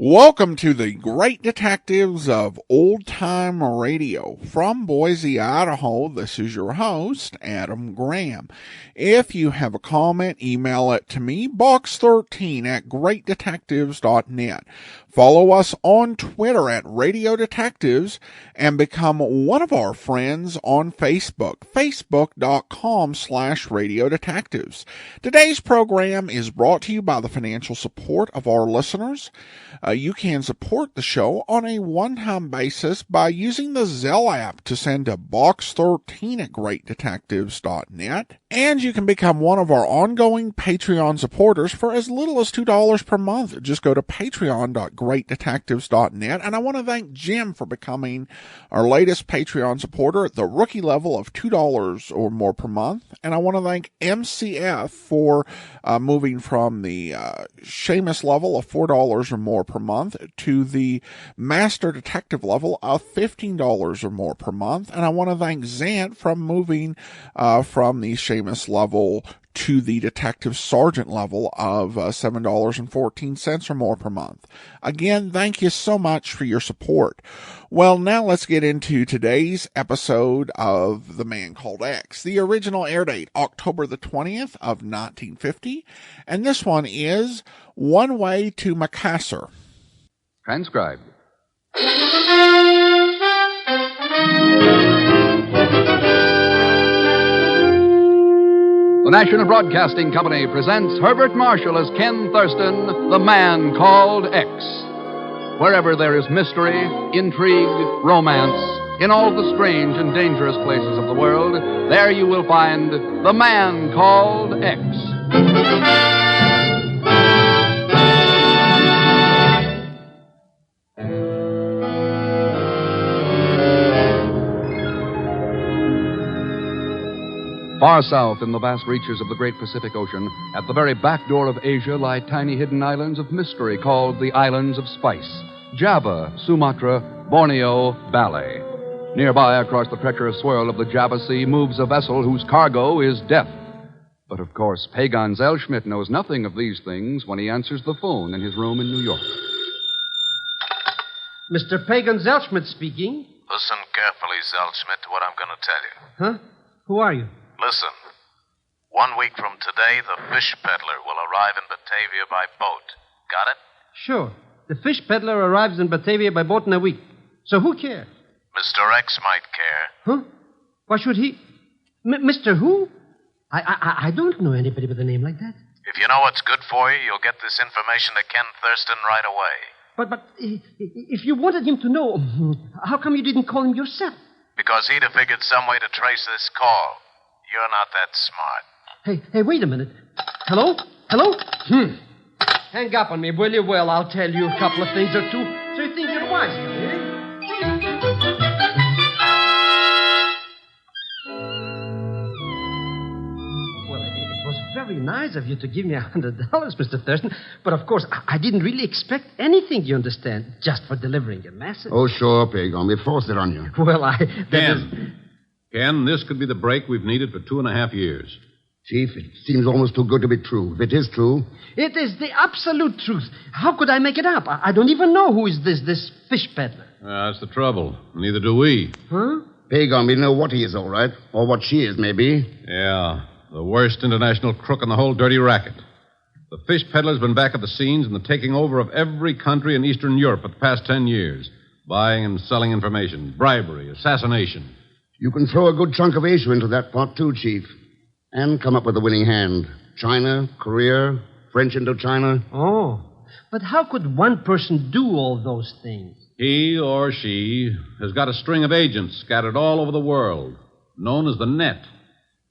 Welcome to the Great Detectives of Old Time Radio. From Boise, Idaho, this is your host, Adam Graham. If you have a comment, email it to me, box13@greatdetectives.net. Follow us on Twitter at Radio Detectives and become one of our friends on Facebook, facebook.com/Radio Detectives. Today's program is brought to you by the financial support of our listeners. You can support the show on a one-time basis by using the Zelle app to send to box13@greatdetectives.net. And you can become one of our ongoing Patreon supporters for as little as $2 per month. Just go to patreon.greatdetectives.net. And I want to thank Jim for becoming our latest Patreon supporter at the rookie level of $2 or more per month. And I want to thank MCF for moving from the Seamus level of $4 or more per month to the Master Detective level of $15 or more per month. And I want to thank Zant for moving from the Seamus level to the Detective Sergeant level of $7.14 or more per month. Again, thank you so much for your support. Well, now let's get into today's episode of The Man Called X. The original air date, October the 20th of 1950. And this one is One Way to Makassar. Transcribed. The National Broadcasting Company presents Herbert Marshall as Ken Thurston, the Man Called X. Wherever there is mystery, intrigue, romance, in all the strange and dangerous places of the world, there you will find the Man Called X. Far south in the vast reaches of the great Pacific Ocean, at the very back door of Asia, lie tiny hidden islands of mystery called the Islands of Spice. Java, Sumatra, Borneo, Bali. Nearby, across the treacherous swirl of the Java Sea, moves a vessel whose cargo is death. But of course, Pagan Zellschmidt knows nothing of these things when he answers the phone in his room in New York. Mr. Pagan Zellschmidt speaking. Listen carefully, Zellschmidt, to what I'm going to tell you. Huh? Who are you? Listen. 1 week from today, the fish peddler will arrive in Batavia by boat. Got it? Sure. The fish peddler arrives in Batavia by boat in a week. So who cares? Mr. X might care. Huh? Why should he? Mr. Who? I don't know anybody with a name like that. If you know what's good for you, you'll get this information to Ken Thurston right away. But if you wanted him to know, how come you didn't call him yourself? Because he'd have figured some way to trace this call. You're not that smart. Hey, wait a minute. Hello? Hang up on me, will you? Well, I'll tell you a couple of things or two, so you think you're wise, eh? Well, it was very nice of you to give me $100, Mr. Thurston, but of course, I didn't really expect anything, you understand, just for delivering a message. Oh, sure, Pagan. We forced it on you. Well, Ken, this could be the break we've needed for 2.5 years. Chief, it seems almost too good to be true. If it is true... It is the absolute truth. How could I make it up? I don't even know who is this fish peddler. That's the trouble. Neither do we. Huh? Pagan, we know what he is, all right. Or what she is, maybe. Yeah, the worst international crook in the whole dirty racket. The fish peddler's been back at the scenes in the taking over of every country in Eastern Europe for the past 10 years. Buying and selling information, bribery, assassination. You can throw a good chunk of Asia into that pot, too, Chief. And come up with a winning hand. China, Korea, French Indochina. Oh, but how could one person do all those things? He or she has got a string of agents scattered all over the world, known as the Net.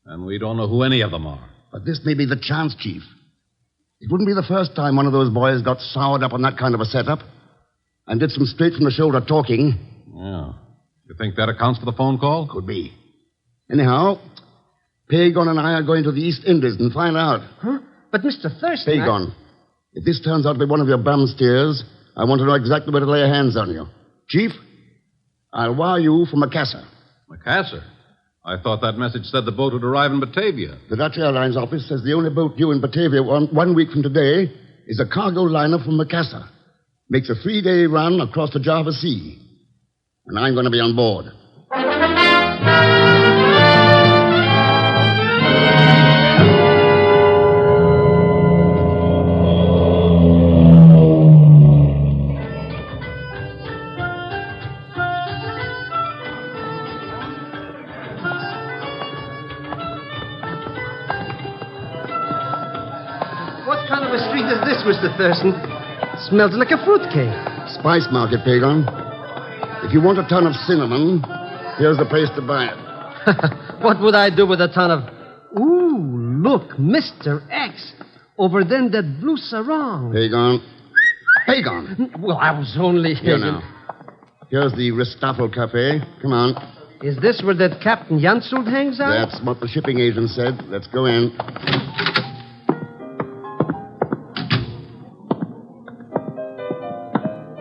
And we don't know who any of them are. But this may be the chance, Chief. It wouldn't be the first time one of those boys got soured up on that kind of a setup and did some straight-from-the-shoulder talking. Yeah. You think that accounts for the phone call? Could be. Anyhow, Pagan and I are going to the East Indies and find out. Huh? But Mr. Thurston... Pagan, if this turns out to be one of your bum steers, I want to know exactly where to lay hands on you. Chief, I'll wire you from Makassar. Makassar? I thought that message said the boat would arrive in Batavia. The Dutch Airlines office says the only boat due in Batavia 1 week from today is a cargo liner from Makassar. Makes a 3-day run across the Java Sea. And I'm going to be on board. What kind of a street is this, Mr. Thurston? Smells like a fruitcake. Spice market, Pagon. If you want a ton of cinnamon, here's the place to buy it. What would I do with a ton of... Ooh, look, Mr. X. Over there in that blue sarong. Pagon. Pagon! Well, I was only... Here now. Here's the Ristoffel Cafe. Come on. Is this where that Captain Jansult hangs out? That's what the shipping agent said. Let's go in.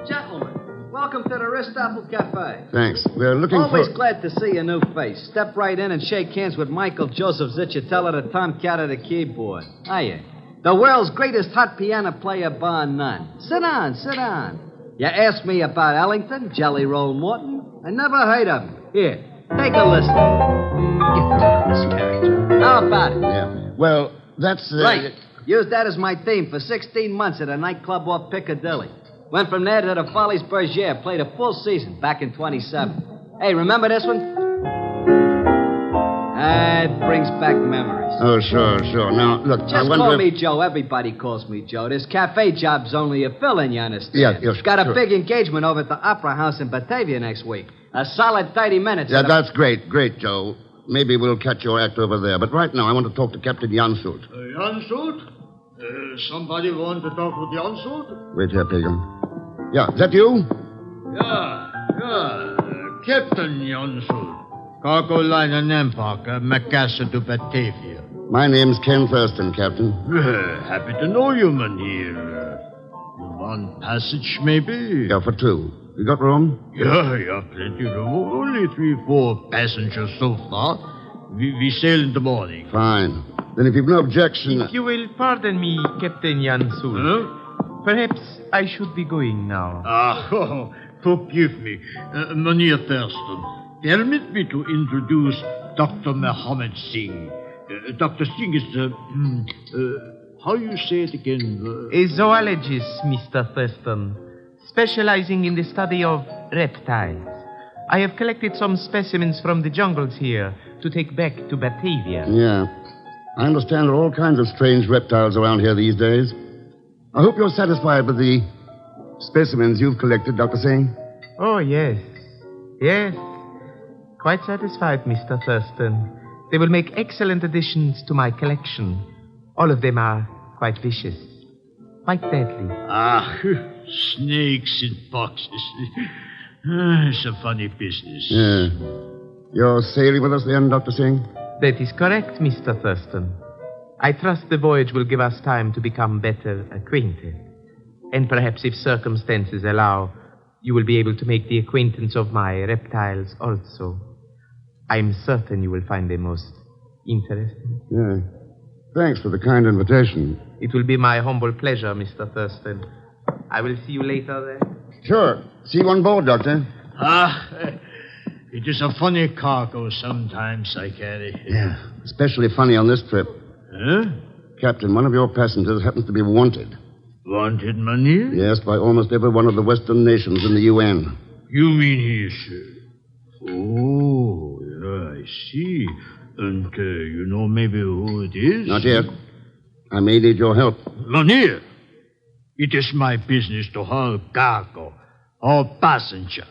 Gentlemen, welcome to the Ristoffel Cafe. Thanks. We're looking Always for... glad to see a new face. Step right in and shake hands with Michael Joseph Zicciatella, the tomcat of the keyboard. Hiya. The world's greatest hot piano player, bar none. Sit down, sit down. You asked me about Ellington, Jelly Roll Morton? I never heard of him. Here, take a listen. Get rid of this character. How about it? Yeah. Well, that's... Right. Used that as my theme for 16 months at a nightclub off Piccadilly. Went from there to the Follies Bergère. Played a full season back in 27. Hey, remember this one? It brings back memories. Oh, sure. Now, look, I Just wonder call if... me Joe. Everybody calls me Joe. This cafe job's only a fill-in, you understand? Yeah, Got a sure. big engagement over at the Opera House in Batavia next week. A solid 30 minutes. Yeah, at a- that's great, Joe. Maybe we'll catch your act over there. But right now, I want to talk to Captain Jansult. Jansult? Somebody want to talk with Jansult? Wait here, Pagan. Yeah, is that you? Yeah. Captain Jansult. Cargo liner Nampak, Makassar to Batavia. My name's Ken Thurston, Captain. Happy to know you, Mynheer. You want passage, maybe? Yeah, for 2. You got room? Yeah, plenty room. Only 3-4 passengers so far. We sail in the morning. Fine. Then if you've no objection... If you will pardon me, Captain Jansult. Huh? Perhaps I should be going now. Forgive me. Mynheer Thurston, permit me to introduce Dr. Mohammed Singh. Dr. Singh is, how you say it again? A zoologist, Mr. Thurston, specializing in the study of reptiles. I have collected some specimens from the jungles here to take back to Batavia. Yeah. I understand there are all kinds of strange reptiles around here these days. I hope you're satisfied with the specimens you've collected, Dr. Singh. Oh, yes. Yes. Quite satisfied, Mr. Thurston. They will make excellent additions to my collection. All of them are quite vicious. Quite deadly. Snakes in boxes. It's a funny business. Yeah. You're sailing with us then, Dr. Singh? That is correct, Mr. Thurston. I trust the voyage will give us time to become better acquainted. And perhaps if circumstances allow, you will be able to make the acquaintance of my reptiles also. I'm certain you will find them most interesting. Yeah. Thanks for the kind invitation. It will be my humble pleasure, Mr. Thurston. I will see you later then. Sure. See you on board, Doctor. It is a funny cargo sometimes I carry. Yeah. Especially funny on this trip. Huh? Captain, one of your passengers happens to be wanted. Wanted, Mynheer? Yes, by almost every one of the Western nations in the UN. You mean he's... Oh, yeah, I see. And you know maybe who it is? Not yet. I may need your help. Mynheer, it is my business to haul cargo, haul passenger.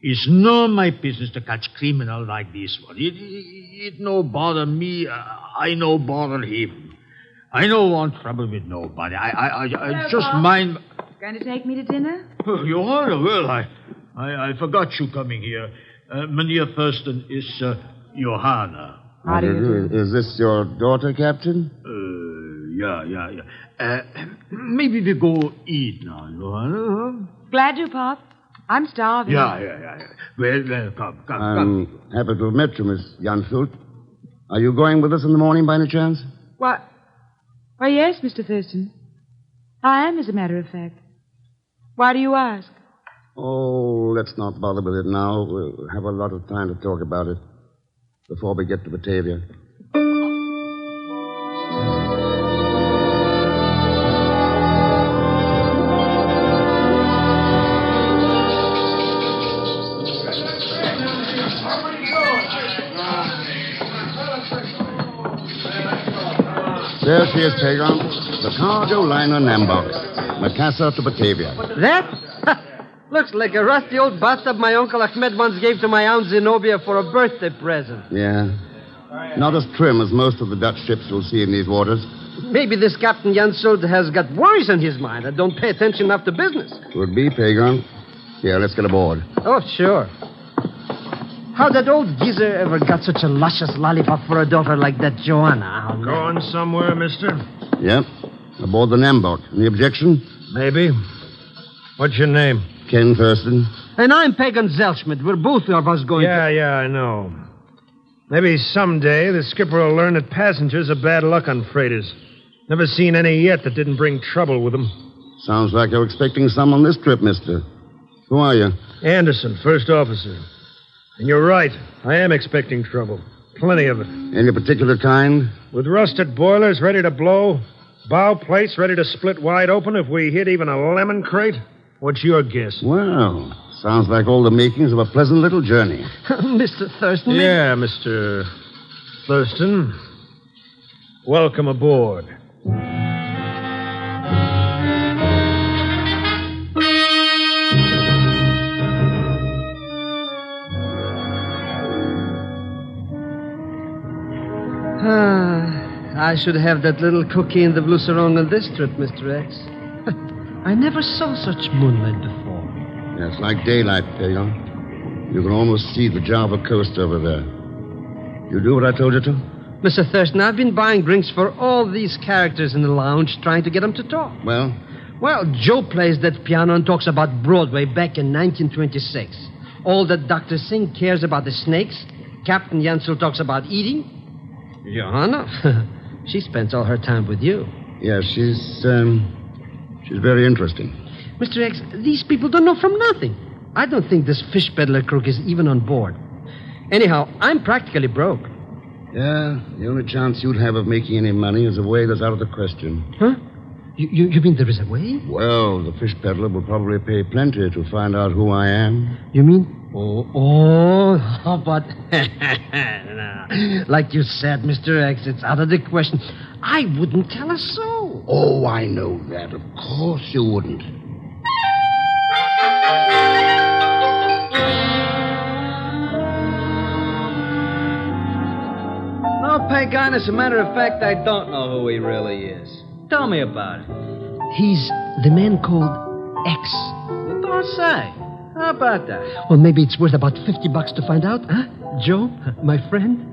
It's not my business to catch criminal like this one. It no bother me. I no bother him. I no want trouble with nobody. I just mind... Going to take me to dinner? Oh, Your Honor, well, I forgot you coming here. Mynheer Thurston is Johanna. How do you do? Is this your daughter, Captain? Yeah. Maybe we go eat now, Johanna, huh? Glad to, Pop. I'm starving. Yeah. Well, come. I'm happy to have met you, Miss Jansult. Are you going with us in the morning by any chance? Why, yes, Mr. Thurston. I am, as a matter of fact. Why do you ask? Oh, let's not bother with it now. We'll have a lot of time to talk about it before we get to Batavia. There she is, Pagon. The cargo liner Nambok. Makassar to Batavia. That? Looks like a rusty old bathtub my Uncle Ahmed once gave to my Aunt Zenobia for a birthday present. Yeah. Not as trim as most of the Dutch ships you'll see in these waters. Maybe this Captain Janszold has got worries on his mind that don't pay attention enough to business. Could be, Pagon. Yeah, let's get aboard. Oh, sure. How that old geezer ever got such a luscious lollipop for a daughter like that Joanna? Going somewhere, mister? Yep. Aboard the Nambok. Any objection? Maybe. What's your name? Ken Thurston. And I'm Pagan Zelschmidt. We're both of us going Yeah, I know. Maybe someday the skipper will learn that passengers are bad luck on freighters. Never seen any yet that didn't bring trouble with them. Sounds like you're expecting some on this trip, mister. Who are you? Anderson, first officer. And you're right. I am expecting trouble. Plenty of it. Any particular kind? With rusted boilers ready to blow, bow plates ready to split wide open if we hit even a lemon crate. What's your guess? Well, sounds like all the makings of a pleasant little journey. Mr. Thurston? Yeah, Mr. Thurston. Welcome aboard. I should have that little cookie in the blue sarong on this trip, Mr. X. I never saw such moonlight before. Yeah, it's like daylight, Pagon. You can almost see the Java coast over there. You do what I told you to? Mr. Thurston, I've been buying drinks for all these characters in the lounge, trying to get them to talk. Well? Well, Joe plays that piano and talks about Broadway back in 1926. All that Dr. Singh cares about is snakes. Captain Janszold talks about eating. Johanna, she spends all her time with you. Yeah, she's very interesting. Mr. X, these people don't know from nothing. I don't think this fish peddler crook is even on board. Anyhow, I'm practically broke. Yeah, the only chance you'd have of making any money is a way that's out of the question. Huh? You mean there is a way? Well, the fish peddler will probably pay plenty to find out who I am. You mean? But... Like you said, Mr. X, it's out of the question. I wouldn't tell a soul. Oh, I know that. Of course you wouldn't. No, Pagan, as a matter of fact, I don't know who he really is. Tell me about it. He's the man called X. You don't say. How about that? Well, maybe it's worth about $50 to find out, huh? Joe, my friend?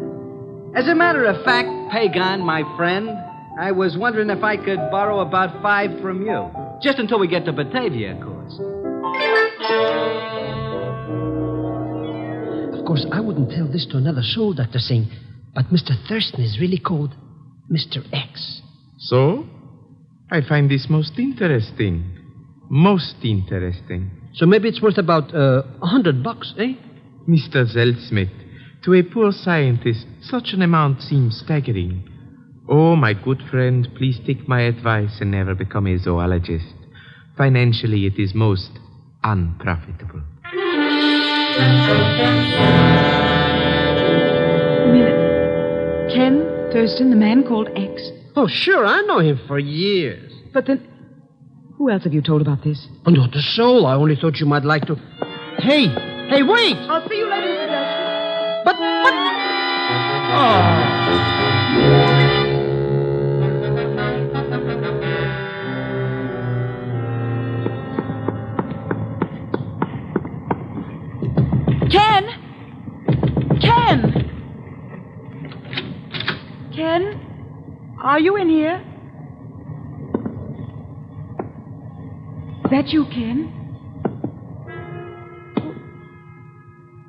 As a matter of fact, Pagan, my friend, I was wondering if I could borrow about 5 from you. Just until we get to Batavia, of course. Of course, I wouldn't tell this to another soul, Dr. Singh, but Mr. Thurston is really called Mr. X. So, I find this most interesting. Most interesting. So maybe it's worth about $100, eh? Mr. Zelschmidt, to a poor scientist, such an amount seems staggering. Oh, my good friend, please take my advice and never become a zoologist. Financially, it is most unprofitable. You mean Ken Thurston, the man called X? Oh, sure, I know him for years. But then, who else have you told about this? Oh, not a soul. I only thought you might like to... Hey, wait! I'll see you later, Mr. Thurston. But... Oh... Ken? Are you in here? Is that you, Ken?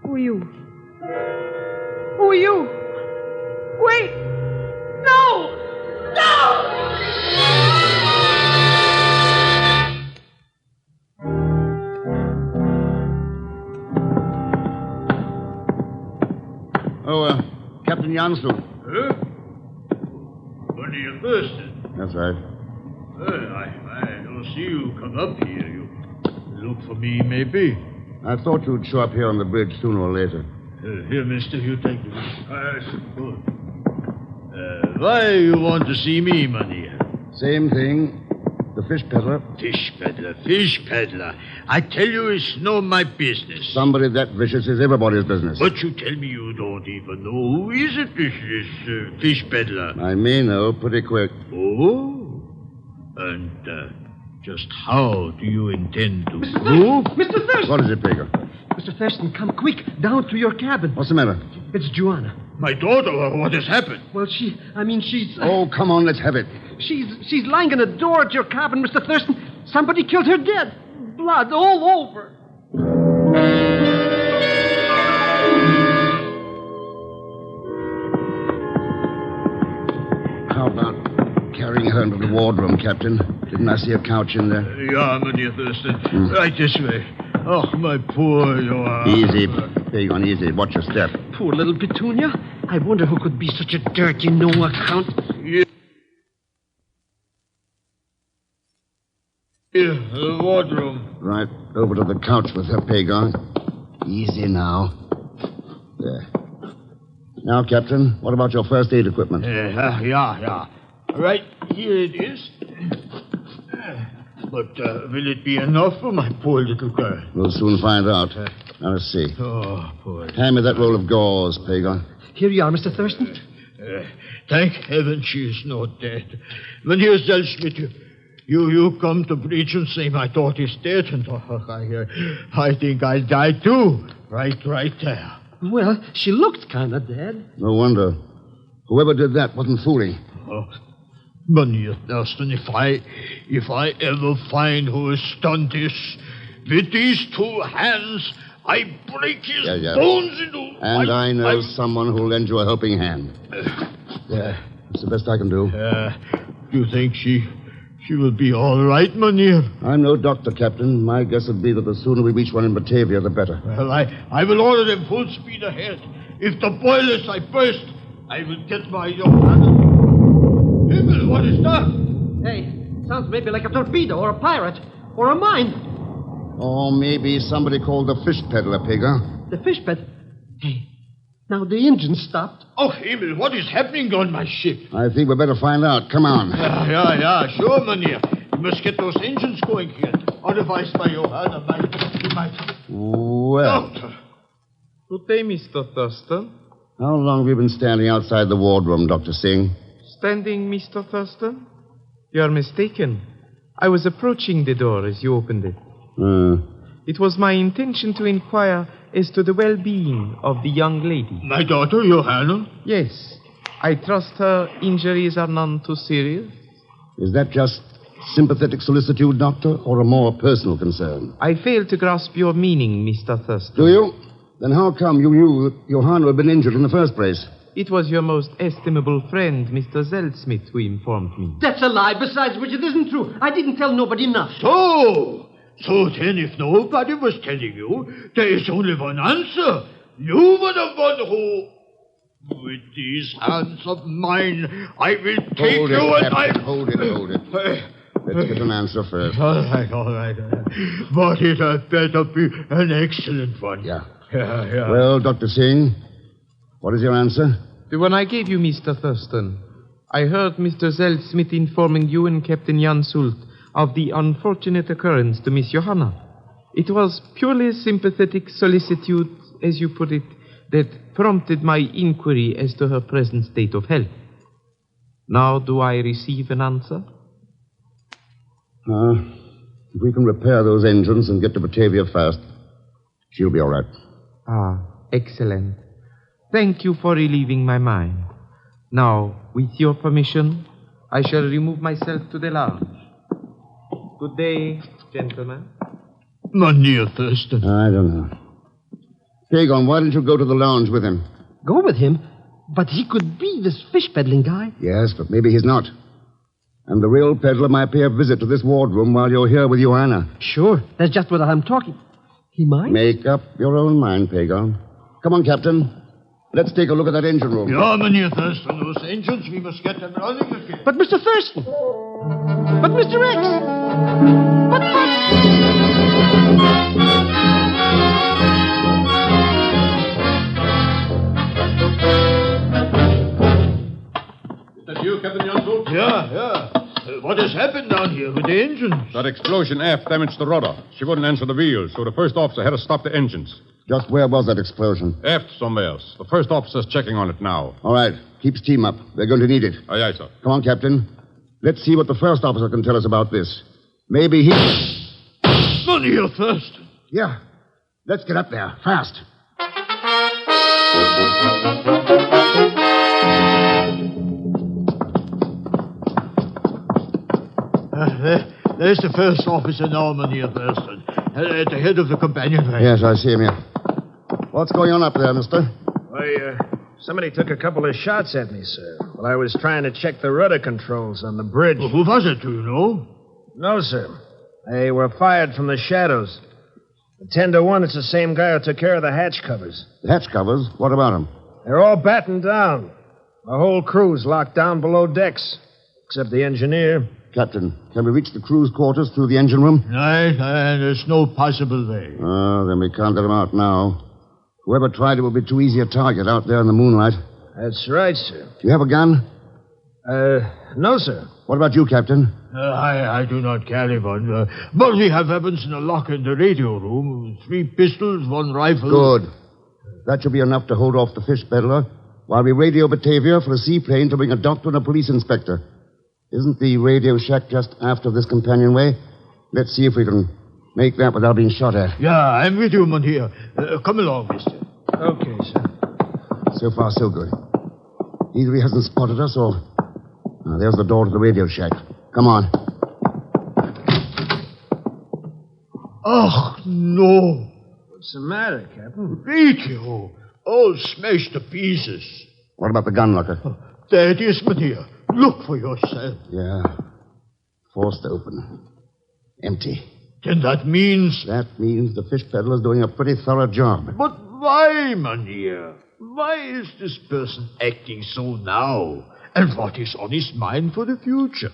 Who are you? Who are you? Wait! No! No! Oh, Captain Jansel. Huh? Money Thurston. That's right. I don't see you come up here. You look for me, maybe. I thought you'd show up here on the bridge sooner or later. Here, mister, you take this. Good. Why you want to see me, Money? Same thing. The fish peddler. Fish peddler. I tell you, it's not my business. Somebody that vicious is everybody's business. But you tell me you don't even know who is it, this fish peddler? I may know pretty quick. Oh? And just how do you intend to... Mr. Thurston! What is it, Pager? Mr. Thurston, come quick, down to your cabin. What's the matter? It's Joanna. My daughter, what has happened? Well, she's... Oh, come on, let's have it. She's lying in a door at your cabin, Mr. Thurston. Somebody killed her dead. Blood all over. How about carrying her into the wardroom, Captain? Didn't I see a couch in there? Yeah, Mynheer Thurston. Right this way. Oh, my poor Joanna. Easy, Pagon, easy. Watch your step. Poor little Petunia. I wonder who could be such a dirty no-account. Yeah. Here, the wardroom. Right over to the couch with her, Pagon. Easy now. There. Now, Captain, what about your first aid equipment? Yeah. Right here it is. But will it be enough for my poor little girl? We'll soon find out. Now, let's see. Oh, poor... Hand me that roll of gauze, Pagon. Here you are, Mr. Thurston. Thank heaven she is not dead. Mynheer Zelsmith, you come to preach and say my daughter is dead, and I think I'll die too. Right there. Well, she looked kind of dead. No wonder. Whoever did that wasn't fooling. Oh, Mynheer Thurston, if I ever find who has done this, with these two hands, I break his bones into... And I know someone who'll lend you a helping hand. It's the best I can do. Do you think she will be all right, Mynheer? I'm no doctor, Captain. My guess would be that the sooner we reach one in Batavia, the better. Well, I will order them full speed ahead. If the boilers I burst, I will get my Johanna. Himmel, what is that? Hey, sounds maybe like a torpedo or a pirate or a mine. Or maybe somebody called the fish peddler, Pager. The fish peddler? Hey, now the engine stopped. Oh, Himmel, what is happening on my ship? I think we better find out. Come on. Yeah, sure, Mynheer. We must get those engines going here. Otherwise, my Johanna might... Well... Doctor. Good day, Mr. Thurston. How long have you been standing outside the wardroom, Dr. Singh? Standing, Mr. Thurston? You're mistaken. I was approaching the door as you opened it. It was my intention to inquire as to the well-being of the young lady. My daughter, Johanna? Yes. I trust her injuries are none too serious. Is that just sympathetic solicitude, Doctor, or a more personal concern? I fail to grasp your meaning, Mr. Thurston. Do you? Then how come you knew that Johanna had been injured in the first place? It was your most estimable friend, Mr. Zelsmith, who informed me. That's a lie. Besides which, it isn't true. I didn't tell nobody nothing. So then, if nobody was telling you, there is only one answer. You were the one who... With these hands of mine, I will take Hold you it, and Captain. Hold it. Let's get an answer first. All right. But it had better be an excellent one. Yeah. Yeah. Well, Dr. Singh, what is your answer? The one I gave you, Mr. Thurston. I heard Mr. Zelsmith informing you and Captain Jan Sult of the unfortunate occurrence to Miss Johanna. It was purely sympathetic solicitude, as you put it, that prompted my inquiry as to her present state of health. Now do I receive an answer? If we can repair those engines and get to Batavia fast, she'll be all right. Ah, excellent. Thank you for relieving my mind. Now, with your permission, I shall remove myself to the lounge. Good day, gentlemen. Mynheer Thurston. I don't know. Pagon, why didn't you go to the lounge with him? Go with him? But he could be this fish peddling guy. Yes, but maybe he's not. And the real peddler might pay a visit to this wardroom while you're here with Johanna. Sure, that's just what I'm talking. He might? Make up your own mind, Pagon. Come on, Captain. Let's take a look at that engine room. Ja, Mynheer Thurston, those engines, we must get them running again. But Mr. Thurston. But Mr. X. Is that you, Captain Johnson? Yeah. What has happened down here with the engines? That explosion aft damaged the rudder. She wouldn't answer the wheels, so the first officer had to stop the engines. Just where was that explosion? Aft somewhere else. The first officer's checking on it now. All right. Keep steam up. We're going to need it. Aye, aye, sir. Come on, Captain. Let's see what the first officer can tell us about this. Maybe he... Mynheer Thurston. Yeah. Let's get up there. Fast. There's the first officer now, Mynheer Thurston. At the head of the companionway. Yes, I see him here. What's going on up there, mister? Why, somebody took a couple of shots at me, sir, while I was trying to check the rudder controls on the bridge. Well, who was it, do you know? No, sir. They were fired from the shadows. 10 to 1, it's the same guy who took care of the hatch covers. The hatch covers? What about them? They're all battened down. The whole crew's locked down below decks, except the engineer. Captain, can we reach the crew's quarters through the engine room? No, there's no possible way. Oh, then we can't let them out now. Whoever tried it will be too easy a target out there in the moonlight. That's right, sir. Do you have a gun? No, sir. What about you, Captain? I do not carry one. But we have weapons in a locker in the radio room. 3 pistols, 1 rifle. Good. That should be enough to hold off the fish peddler while we radio Batavia for a seaplane to bring a doctor and a police inspector. Isn't the radio shack just after this companionway? Let's see if we can make that without being shot at. Yeah, I'm with you, Mynheer. Come along, mister. Okay, sir. So far, so good. Either he hasn't spotted us or... there's the door to the radio shack. Come on. Oh, no. What's the matter, Captain? Radio. All smashed to pieces. What about the gun locker? There it is, Mynheer. Look for yourself. Yeah. Forced open. Empty. Then that means... That means the fish peddler's doing a pretty thorough job. But why, Mynheer? Why is this person acting so now? And what is on his mind for the future?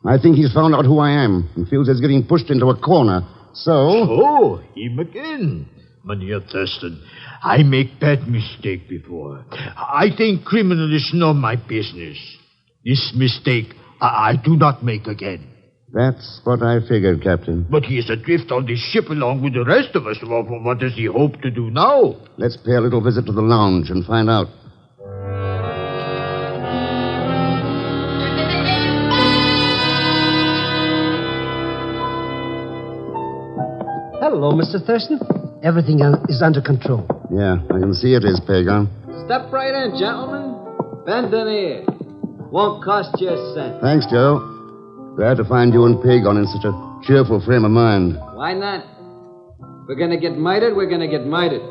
I think he's found out who I am and feels he's getting pushed into a corner. So... Oh, him again. Mynheer Thurston, I make bad mistake before. I think criminal is not my business. This mistake I do not make again. That's what I figured, Captain. But he is adrift on this ship along with the rest of us. What does he hope to do now? Let's pay a little visit to the lounge and find out. Hello, Mr. Thurston. Everything is under control. Yeah, I can see it is, Pagan. Step right in, gentlemen. Bend an ear. Won't cost you a cent. Thanks, Joe. Glad to find you and Pagan in such a cheerful frame of mind. Why not? If we're gonna get mitered, we're gonna get mitered.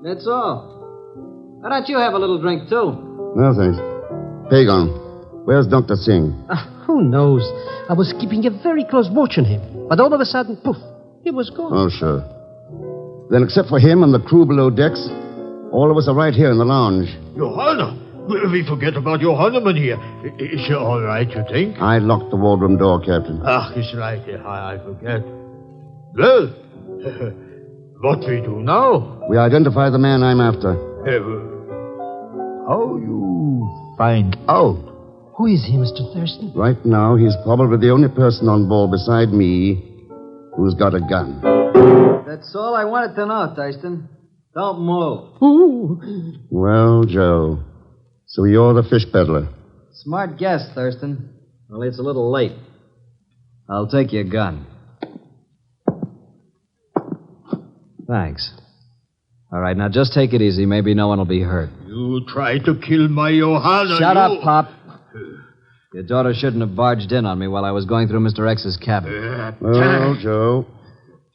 That's all. Why don't you have a little drink, too? No, thanks. Pagan, where's Dr. Singh? Who knows? I was keeping a very close watch on him. But all of a sudden, poof, he was gone. Oh, sure. Then, except for him and the crew below decks, all of us are right here in the lounge. Johanna! We forget about Johanna, Mynheer. Is she all right, you think? I locked the wardroom door, Captain. He's right. I forget. Well, what we do now? We identify the man I'm after. How you find out? Who is he, Mr. Thurston? Right now, he's probably the only person on board beside me who's got a gun. That's all I wanted to know, Thurston. Don't move. Ooh. Well, Joe, so you're the fish peddler. Smart guess, Thurston. Only it's a little late. I'll take your gun. Thanks. All right, now just take it easy. Maybe no one will be hurt. You tried to kill my Johanna. Shut up, Pop. Your daughter shouldn't have barged in on me while I was going through Mr. X's cabin. Well, Joe,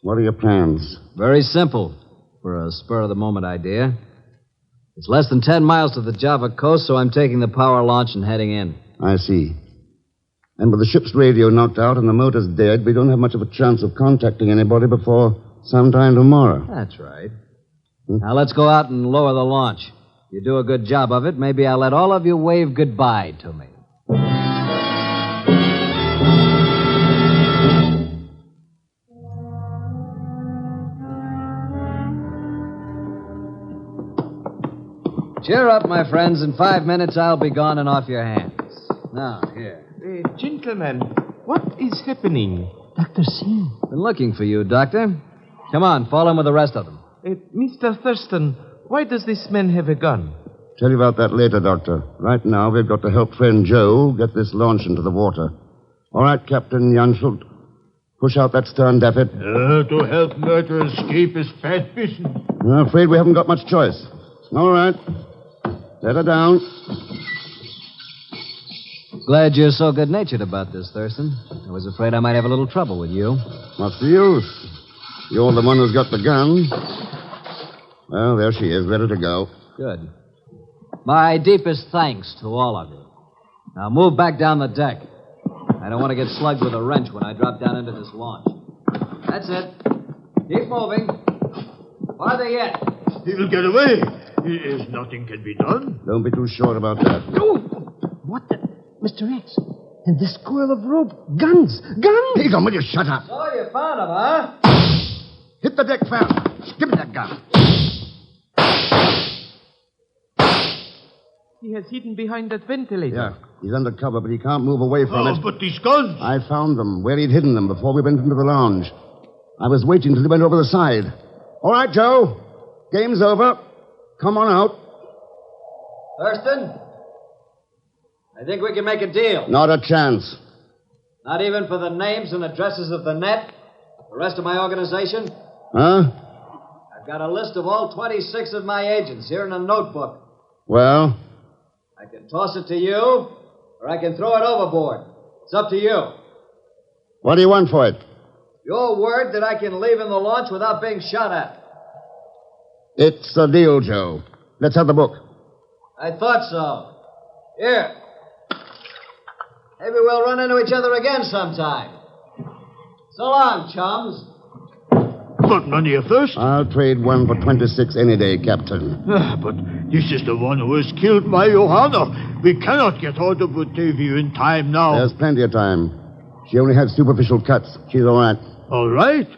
what are your plans? Very simple. For a spur-of-the-moment idea. It's less than 10 miles to the Java coast, so I'm taking the power launch and heading in. I see. And with the ship's radio knocked out and the motors dead, we don't have much of a chance of contacting anybody before sometime tomorrow. That's right. Now let's go out and lower the launch. you do a good job of it, maybe I'll let all of you wave goodbye to me. Cheer up, my friends. In 5 minutes, I'll be gone and off your hands. Now, here. Gentlemen, what is happening? Dr. Singh. Been looking for you, Doctor. Come on, fall in with the rest of them. Mr. Thurston, why does this man have a gun? Tell you about that later, Doctor. Right now, we've got to help friend Joe get this launch into the water. All right, Captain Janschult. Push out that stern davit. To help murder escape is fat business. I'm afraid we haven't got much choice. All right. Let her down. Glad you're so good-natured about this, Thurston. I was afraid I might have a little trouble with you. What's the use? You're the one who's got the gun. Well, there she is, ready to go. Good. My deepest thanks to all of you. Now move back down the deck. I don't want to get slugged with a wrench when I drop down into this launch. That's it. Keep moving. Farther yet. He'll get away. If nothing can be done. Don't be too short about that. Oh, what the... Mr. X, and this coil of rope. Guns! Guns! Pegon, will you shut up? So you found him, huh? Hit the deck fast. Give me that gun. He has hidden behind that ventilator. Yeah, he's under cover, but he can't move away from it. But these guns. I found them, where he'd hidden them before we went into the lounge. I was waiting till he went over the side. All right, Joe. Game's over. Come on out. Thurston, I think we can make a deal. Not a chance. Not even for the names and addresses of the net? The rest of my organization? Huh? I've got a list of all 26 of my agents here in a notebook. Well? I can toss it to you, or I can throw it overboard. It's up to you. What do you want for it? Your word that I can leave in the launch without being shot at. It's a deal, Joe. Let's have the book. I thought so. Here. Maybe we'll run into each other again sometime. So long, chums. Got money first? I'll trade one for 26 any day, Captain. But this is the one who has killed my Johanna. We cannot get out of Batavia in time now. There's plenty of time. She only had superficial cuts. She's all right. All right.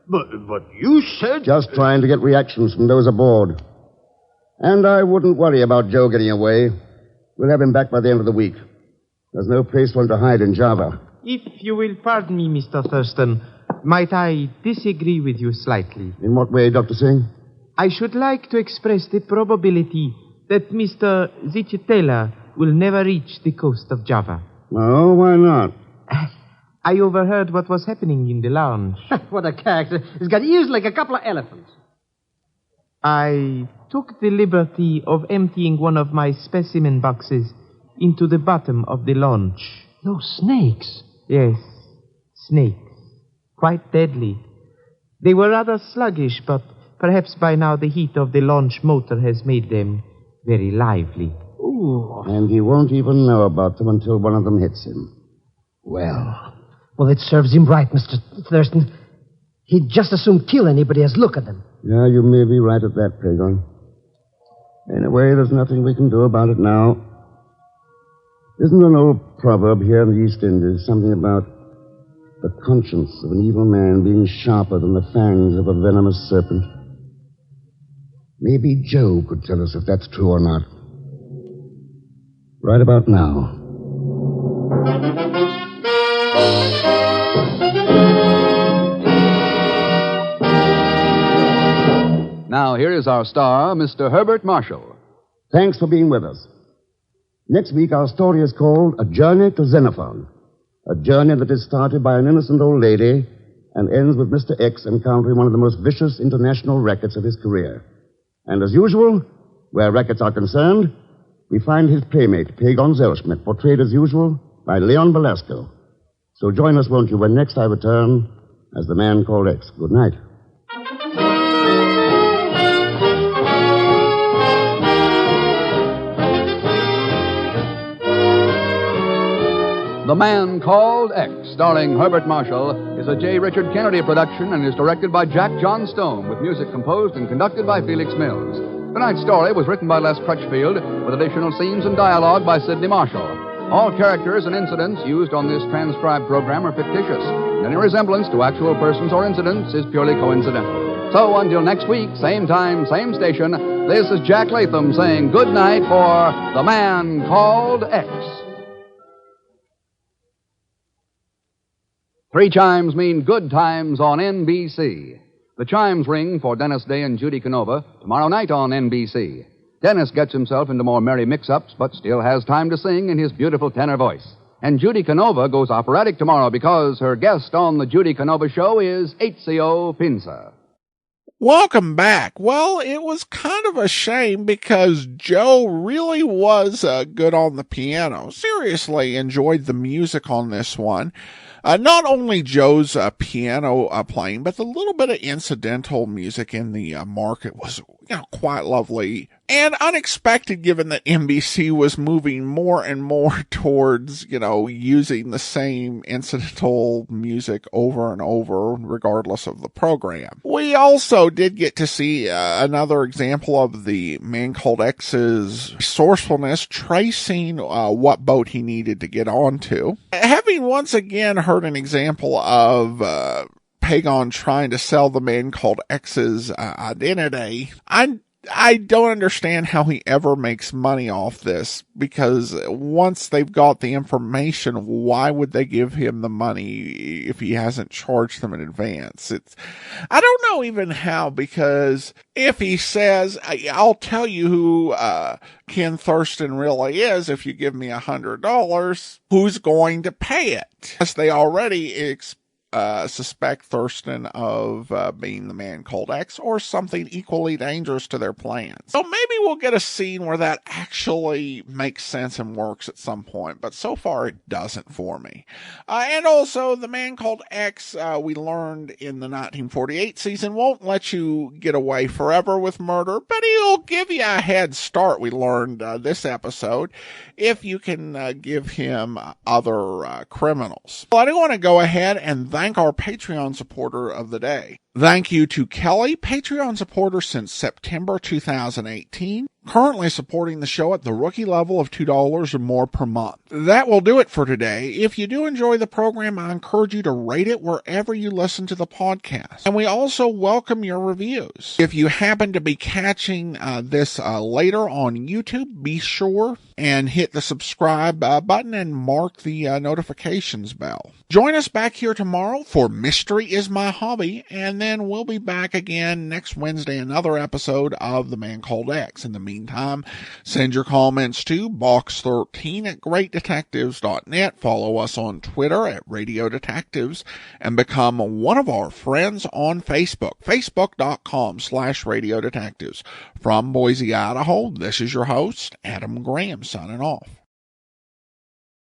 But you said... Just trying to get reactions from those aboard. And I wouldn't worry about Joe getting away. We'll have him back by the end of the week. There's no place for him to hide in Java. If you will pardon me, Mr. Thurston, might I disagree with you slightly? In what way, Dr. Singh? I should like to express the probability that Mr. Zichetela will never reach the coast of Java. Oh, why not? I overheard what was happening in the lounge. What a character. He's got ears like a couple of elephants. I took the liberty of emptying one of my specimen boxes into the bottom of the launch. No snakes. Yes, snakes. Quite deadly. They were rather sluggish, but perhaps by now the heat of the launch motor has made them very lively. Ooh. And he won't even know about them until one of them hits him. Well, it serves him right, Mr. Thurston. He'd just as soon kill anybody as look at them. Yeah, you may be right at that, Pegon. Anyway, there's nothing we can do about it now. Isn't there an old proverb here in the East Indies, something about the conscience of an evil man being sharper than the fangs of a venomous serpent? Maybe Joe could tell us if that's true or not. Right about now. Now, here is our star, Mr. Herbert Marshall. Thanks for being with us. Next week, our story is called A Journey to Xenophon. A journey that is started by an innocent old lady and ends with Mr. X encountering one of the most vicious international rackets of his career. And as usual, where rackets are concerned, we find his playmate, Pegon Zellschmidt, portrayed as usual by Leon Belasco. So join us, won't you, when next I return as the man called X. Good night. The Man Called X, starring Herbert Marshall, is a J. Richard Kennedy production and is directed by Jack John Stone, with music composed and conducted by Felix Mills. Tonight's story was written by Les Crutchfield, with additional scenes and dialogue by Sidney Marshall. All characters and incidents used on this transcribed program are fictitious, and any resemblance to actual persons or incidents is purely coincidental. So until next week, same time, same station, this is Jack Latham saying good night for The Man Called X. 3 chimes mean good times on NBC. The chimes ring for Dennis Day and Judy Canova tomorrow night on NBC. Dennis gets himself into more merry mix-ups, but still has time to sing in his beautiful tenor voice. And Judy Canova goes operatic tomorrow because her guest on the Judy Canova Show is Ezio Pinza. Welcome back. Well, it was kind of a shame because Joe really was good on the piano. Seriously enjoyed the music on this one. Not only Joe's piano playing, but the little bit of incidental music in the market was, quite lovely and unexpected, given that NBC was moving more and more towards, using the same incidental music over and over, regardless of the program. We also did get to see another example of the Man Called X's resourcefulness, tracing what boat he needed to get onto. Having once again heard an example of Pagon trying to sell the Man Called X's identity, I don't understand how he ever makes money off this, because once they've got the information, why would they give him the money if he hasn't charged them in advance? I don't know even how, because if he says, I'll tell you who Ken Thurston really is if you give me $100, who's going to pay it? As they already suspect Thurston of being the Man Called X or something equally dangerous to their plans. So maybe we'll get a scene where that actually makes sense and works at some point, but so far it doesn't for me. And also, the Man Called X, we learned in the 1948 season, won't let you get away forever with murder, but he'll give you a head start, we learned this episode, if you can give him other criminals. Well, I do want to go ahead and thank our Patreon supporter of the day. Thank you to Kelly, Patreon supporter since September 2018, currently supporting the show at the rookie level of $2 or more per month. That will do it for today. If you do enjoy the program, I encourage you to rate it wherever you listen to the podcast. And we also welcome your reviews. If you happen to be catching this later on YouTube, be sure and hit the subscribe button and mark the notifications bell. Join us back here tomorrow for Mystery is My Hobby, and then we'll be back again next Wednesday, another episode of The Man Called X. In the meantime, send your comments to box13@greatdetectives.net. Follow us on Twitter at Radio Detectives and become one of our friends on Facebook, facebook.com/Radio Detectives. From Boise, Idaho, this is your host, Adam Graham, signing off.